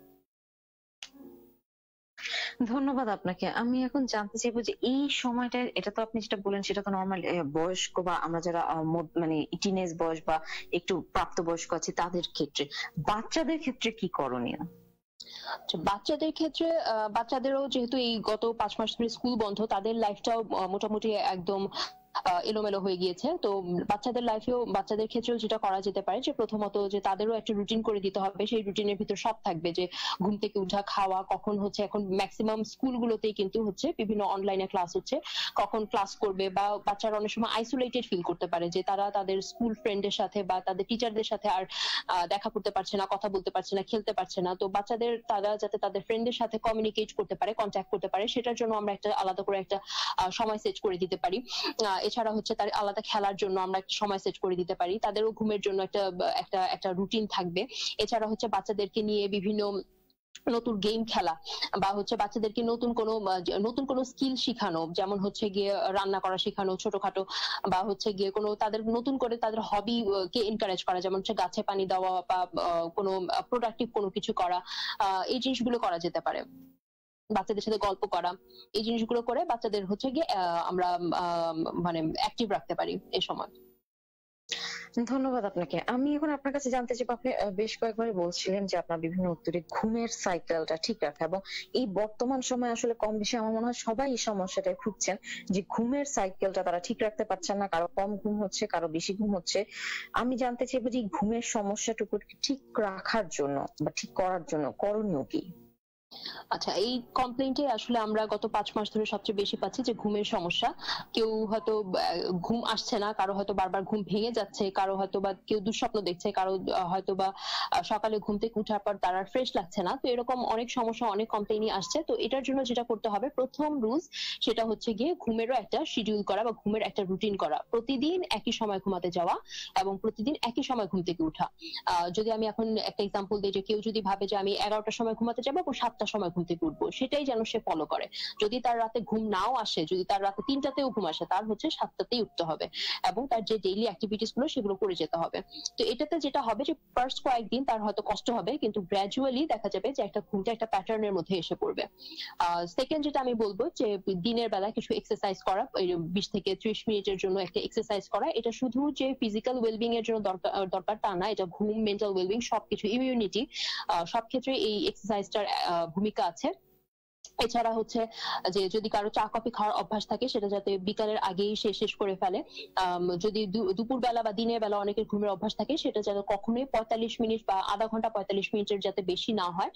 ধন্যবাদ আপনাকে। আমি এখন জানতে চাইবো যে এই সময়টা, এটা তো আপনি যেটা বলেন সেটা তো নর্মাল বয়স্ক বা আমরা যারা মানে টিনেজ বয়স বা একটু প্রাপ্তবয়স্ক আছে তাদের ক্ষেত্রে, বাচ্চাদের ক্ষেত্রে কি করণীয়? বাচ্চাদের ক্ষেত্রে বাচ্চাদেরও যেহেতু এই গত 5 মাস ধরে স্কুল বন্ধ, তাদের লাইফটাও মোটামুটি একদম এলোমেলো হয়ে গিয়েছে। তো বাচ্চাদের ক্ষেত্রেও যেটা করা যেতে পারে যে প্রথমত যে তাদেরও একটা রুটিন করে দিতে হবে। সেই রুটিনের ভিতর সব থাকবে, যে ঘুম থেকে উঠা, খাওয়া, কখন হচ্ছে, এখন ম্যাক্সিমাম স্কুলগুলোতেই কিন্তু হচ্ছে বিভিন্ন অনলাইনে ক্লাস হচ্ছে, কখন ক্লাস করবে, বা বাচ্চারা অনেক সময় আইসোলেটেড ফিল করতে পারে যে তারা তাদের স্কুল ফ্রেন্ডের সাথে বা তাদের টিচারদের সাথে আর দেখা করতে পারছে না, কথা বলতে পারছে না, খেলতে পারছে না। তো বাচ্চাদের তারা যাতে তাদের ফ্রেন্ডের সাথে কমিউনিকেট করতে পারে, কন্ট্যাক্ট করতে পারে, সেটার জন্য আমরা একটা আলাদা করে একটা সময় সেট করে দিতে পারি। এছাড়া হচ্ছে তার আলাদা খেলার জন্য আমরা একটা সময় সেট করে দিতে পারি, তাদেরও ঘুমের জন্য একটা রুটিন থাকবে। এছাড়া হচ্ছে বাচ্চাদেরকে নিয়ে বিভিন্ন নতুন গেম খেলা, বা হচ্ছে বাচ্চাদেরকে নতুন কোনো স্কিল শিখানো, যেমন হচ্ছে গিয়ে রান্না করা শেখানো ছোটখাটো, বা হচ্ছে গিয়ে কোনো তাদের নতুন করে তাদের হবি কে এনকারেজ করা, যেমন হচ্ছে গাছে পানি দেওয়া, বা কোনো প্রোডাক্টিভ কোনো কিছু করা, এই জিনিসগুলো করা যেতে পারে। বাচ্চাদের সাথে গল্প করা, এই জিনিসগুলো করে বাচ্চাদের হচ্ছে গিয়ে আমরা মানে অ্যাক্টিভ রাখতে পারি এই সময়। ধন্যবাদ আপনাকে। আমি এখন আপনার কাছে জানতে চাইবো, আপনি বেশ কয়েকবার বলছিলেন যে আপনার বিভিন্ন উত্তরে ঘুমের সাইকেলটা ঠিক রাখা, এবং এই বর্তমান সময় আসলে কম বেশি আমার মনে হয় সবাই এই সমস্যাটায় ভুগছেন যে ঘুমের সাইকেলটা তারা ঠিক রাখতে পারছেন না, কারো কম ঘুম হচ্ছে, কারো বেশি ঘুম হচ্ছে। আমি জানতে চাইবো যে ঘুমের সমস্যাটুকু ঠিক রাখার জন্য বা ঠিক করার জন্য করণীয় কি? আচ্ছা, এই কমপ্লেইনটাই আসলে আমরা গত 5 মাস ধরে সবচেয়ে বেশি পাচ্ছি, যে ঘুমের সমস্যা। কেউ হয়তো ঘুম আসছে না, কারো হয়তো বারবার ঘুম ভেঙে যাচ্ছে, কারো হয়তো বা কেউ দুঃস্বপ্ন দেখছে, কারো হয়তো বা সকালে ঘুম থেকে উঠার পর তার আর ফ্রেশ লাগছে না। তো এরকম অনেক সমস্যা, অনেক কমপ্লেইনই আসছে। তো এটার জন্য যেটা করতে হবে, প্রথম রুলস সেটা হচ্ছে গিয়ে ঘুমেরও একটা শিডিউল করা, বা ঘুমের একটা রুটিন করা। প্রতিদিন একই সময় ঘুমাতে যাওয়া এবং প্রতিদিন একই সময় ঘুম থেকে উঠা। যদি আমি এখন একটা এক্সাম্পল দিই, যে কেউ যদি ভাবে যে আমি 11টার সময় ঘুমাতে যাবো এবং 7টার সময় ঘুম থেকে উঠবো, সেটাই যেন সে ফলো করে। যদি তার রাতে ঘুম নাও আসে, যদি তার রাতে 3টাতেও ঘুম আসে, তার হচ্ছে 7টাতেই উঠতে হবে, এবং তার যে ডেইলি অ্যাক্টিভিটিস গুলো সেগুলো করে যেতে হবে। তো এটাতে যেটা হবে যে ফার্স্ট কয়েকদিন তার হয়তো কষ্ট হবে, কিন্তু গ্র্যাজুয়ালি দেখা যাবে যে একটা ঘুমটা একটা প্যাটার্নের মধ্যে এসে পড়বে। সেকেন্ড যেটা আমি বলবো, যে দিনের বেলা কিছু এক্সারসাইজ করা, 20 থেকে 30 মিনিটের জন্য একটা এক্সারসাইজ করা। এটা শুধু যে ফিজিক্যাল ওয়েলবিং এর জন্য দরকার তা না, এটা ঘুম, মেন্টাল ওয়েলবিং, সবকিছু, ইমিউনিটি, সব ক্ষেত্রে এই এক্সারসাইজটার ভূমিকা আছে। এছাড়া হচ্ছে যে যদি কারো চা কফি খাওয়ার অভ্যাস থাকে, সেটা যাতে বিকালের আগেই সে শেষ করে ফেলে। যদি দুপুর বেলা বা দিনের বেলা অনেকের ঘুমের অভ্যাস থাকে, সেটা যাতে কখনোই 45 মিনিট বা আধা ঘন্টা 45 মিনিটের যাতে বেশি না হয়।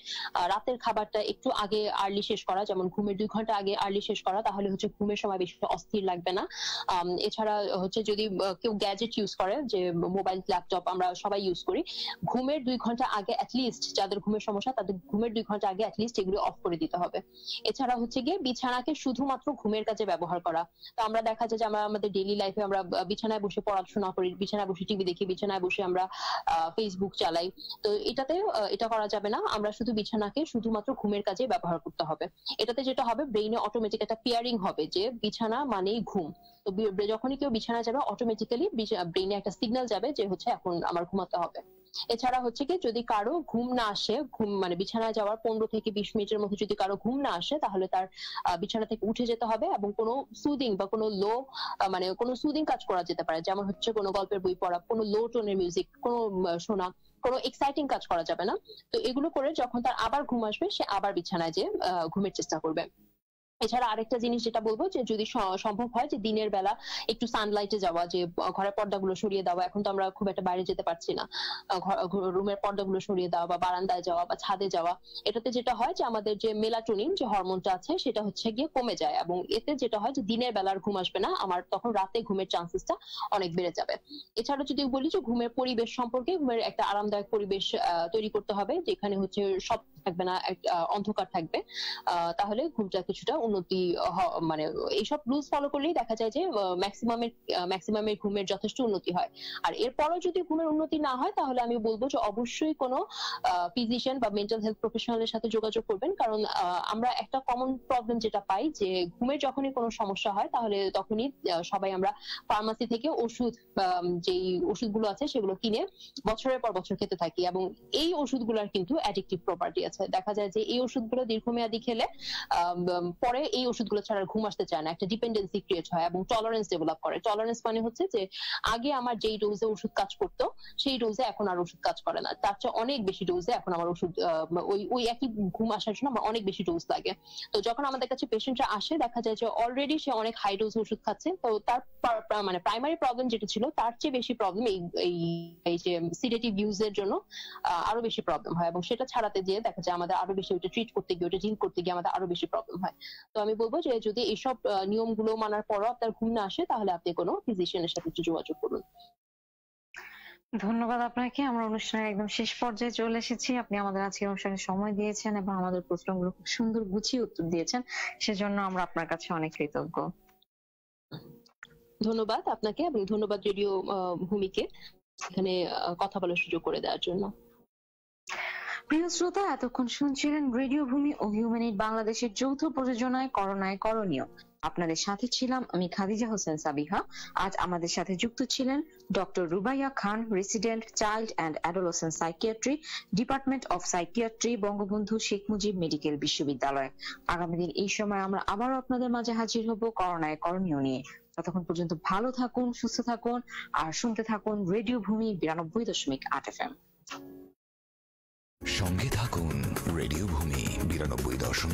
রাতের খাবারটা একটু আগে আর্লি শেষ করা, যেমন ঘুমের 2 ঘন্টা আগে আর্লি শেষ করা, তাহলে হচ্ছে ঘুমের সময় বেশি অস্থির লাগবে না। এছাড়া হচ্ছে যদি কেউ গ্যাজেট ইউজ করে, যে মোবাইল, ল্যাপটপ আমরা সবাই ইউজ করি, ঘুমের 2 ঘন্টা আগে অ্যাটলিস্ট, যাদের ঘুমের সমস্যা তাদের ঘুমের 2 ঘন্টা আগে অ্যাটলিস্ট এগুলো অফ করে দিতে হবে। এছাড়া হচ্ছে গিয়ে বিছানাকে শুধুমাত্র ঘুমের কাজে ব্যবহার করা। তো আমরা দেখা যায় যে আমরা আমাদের ডেইলি লাইফে আমরা বিছানায় বসে পড়াশোনা করি, বিছানায় বসে টিভি দেখি, বিছানায় বসে আমরা ফেসবুক চালাই। তো এটাতে এটা করা যাবে না। আমরা শুধু বিছানাকে শুধুমাত্র ঘুমের কাজে ব্যবহার করতে হবে। এটাতে যেটা হবে, ব্রেইনে অটোমেটিক একটা পেয়ারিং হবে যে বিছানা মানেই ঘুম। তো যখনই কেউ বিছানায় যাবে অটোমেটিক্যালি ব্রেইনে একটা সিগন্যাল যাবে যে হচ্ছে এখন আমার ঘুমাতে হবে। এছাড়া হচ্ছে কি, যদি কারো ঘুম না আসে, ঘুম মানে বিছানায় যাওয়ার 15 থেকে 20 মিনিটের মধ্যে যদি কারো ঘুম না আসে, তাহলে তার বিছানা থেকে উঠে যেতে হবে এবং কোনো সুদিং বা কোনো মানে কোনো সুদিং কাজ করা যেতে পারে, যেমন হচ্ছে কোনো গল্পের বই পড়া, কোনো লো টোনের মিউজিক কোনো শোনা, কোনো এক্সাইটিং কাজ করা যাবে না। তো এগুলো করে যখন তার আবার ঘুম আসবে, সে আবার বিছানায় যে ঘুমের চেষ্টা করবে। এছাড়া আরেকটা জিনিস যেটা বলবো, যে যদি সম্ভব হয় যে দিনের বেলা একটু সানলাইটে যাওয়া, যে ঘরের পর্দাগুলো সরিয়ে দেওয়া। এখন তো আমরা খুব একটা বাইরে যেতে পারছি না, রুমের পর্দাগুলো সরিয়ে দেওয়া বা বারান্দায় যাওয়া বা ছাদে যাওয়া। এটাতে যেটা হয় যে আমাদের যে মেলাটোনিন যে হরমোনটা আছে সেটা হচ্ছে গিয়ে কমে যায়, এবং এতে যেটা হয় যে দিনের বেলার ঘুম আসবে না আমার, তখন রাতে ঘুমের চান্সেসটা অনেক বেড়ে যাবে। এছাড়া যদি বলি যে ঘুমের পরিবেশ সম্পর্কে, ঘুমের একটা আরামদায়ক পরিবেশ তৈরি করতে হবে, যেখানে হচ্ছে সব থাকবে না, অন্ধকার থাকবে, তাহলে ঘুমটা কিছুটা উন্নতি মানে এইসব রুলস ফলো করলেই দেখা যায় যে ম্যাক্সিমামের ঘুমের যথেষ্ট উন্নতি হয়। আর এরপরও যদি ঘুমের উন্নতি না হয়, তাহলে আমি বলবো যে অবশ্যই কোনো ফিজিশিয়ান বা মেন্টাল হেলথ প্রফেশনালের সাথে যোগাযোগ করবেন। কারণ আমরা একটা কমন প্রবলেম যেটা পাই, যে ঘুমের যখনই কোনো সমস্যা হয় তাহলে তখনই সবাই আমরা ফার্মাসি থেকে ওষুধ, যেই ওষুধগুলো আছে সেগুলো কিনে বছরের পর বছর খেতে থাকি, এবং এই ওষুধগুলোর কিন্তু অ্যাডিকটিভ প্রপার্টি আছে। দেখা যায় যে এই ওষুধগুলো দীর্ঘমেয়াদী খেলে পরে এই ওষুধগুলো ছাড়া ঘুম আসতে চায় না, একটা ডিপেন্ডেন্সি ক্রিয়েট হয় এবং টলারেন্স ডেভেলপ করে। টলারেন্স মানে হচ্ছে যে আগে আমার যেই ডোজে ওষুধ কাজ করতো সেই ডোজে এখন আর ওষুধ কাজ করে না, তার চেয়ে অনেক বেশি ডোজে এখন আমার ওষুধ, ওই একই ঘুম আসার জন্য আমার অনেক বেশি ডোজ লাগে। তো যখন আমাদের কাছে পেশেন্টরা আসে, দেখা যায় যে অলরেডি সে অনেক হাই ডোজ ওষুধ খাচ্ছে, তো তার মানে প্রাইমারি প্রবলেম যেটা ছিল তার চেয়ে বেশি প্রবলেম এই যে সিডেটিভ ইউজের জন্য আরো বেশি প্রবলেম হয়, এবং সেটা ছাড়াতে গিয়ে দেখা যায় আমাদের আরো বেশি ওটা ট্রিট করতে গিয়ে, ওটা ডিল করতে গিয়ে আমাদের আরো বেশি প্রবলেম হয়। তো আমি বলবো যে যদি এইসব নিয়মগুলো মানার পরও আপনার ঘুম না আসে, তাহলে আপনি কোনো ফিজিশিয়ানের সাথে একটু যোগাযোগ করুন। ধন্যবাদ আপনাকে। আমরা অনুষ্ঠানের একদম শেষ পর্যায়ে চলে এসেছি। আপনি আমাদের আজকের অনুষ্ঠানে সময় দিয়েছেন এবং আমাদের প্রশ্নগুলো খুব সুন্দর গুছিয়ে উত্তর দিয়েছেন, সেজন্য আমরা আপনার কাছে অনেক কৃতজ্ঞ। ধন্যবাদ আপনাকে, এবং ধন্যবাদ রেডিও ভূমিকে এখানে কথা বলার সুযোগ করে দেওয়ার জন্য। প্রিয় শ্রোতা, এতক্ষণ শুনছিলেন রেডিও ভূমি ও হিউম্যানিট বাংলাদেশের যৌথ প্রযোজনায় করোনায় করণীয়। আপনাদের সাথে ছিলাম আমি খাদিজা হোসেন সাবিহা। আজ আমাদের সাথে যুক্ত ছিলেন doctor Rubaiya Khan, resident child and adolescent psychiatry, department of psychiatry, Bangabandhu Sheikh Mujib medical বিশ্ববিদ্যালয়। আগামী দিন এই সময় আমরা আবারও আপনাদের মাঝে হাজির হব করোনায় করণীয় নিয়ে। ততক্ষণ পর্যন্ত ভালো থাকুন, সুস্থ থাকুন, আর শুনতে থাকুন রেডিও ভূমি 92.8 FM। সঙ্গে থাকুন রেডিও ভূমি 92.8।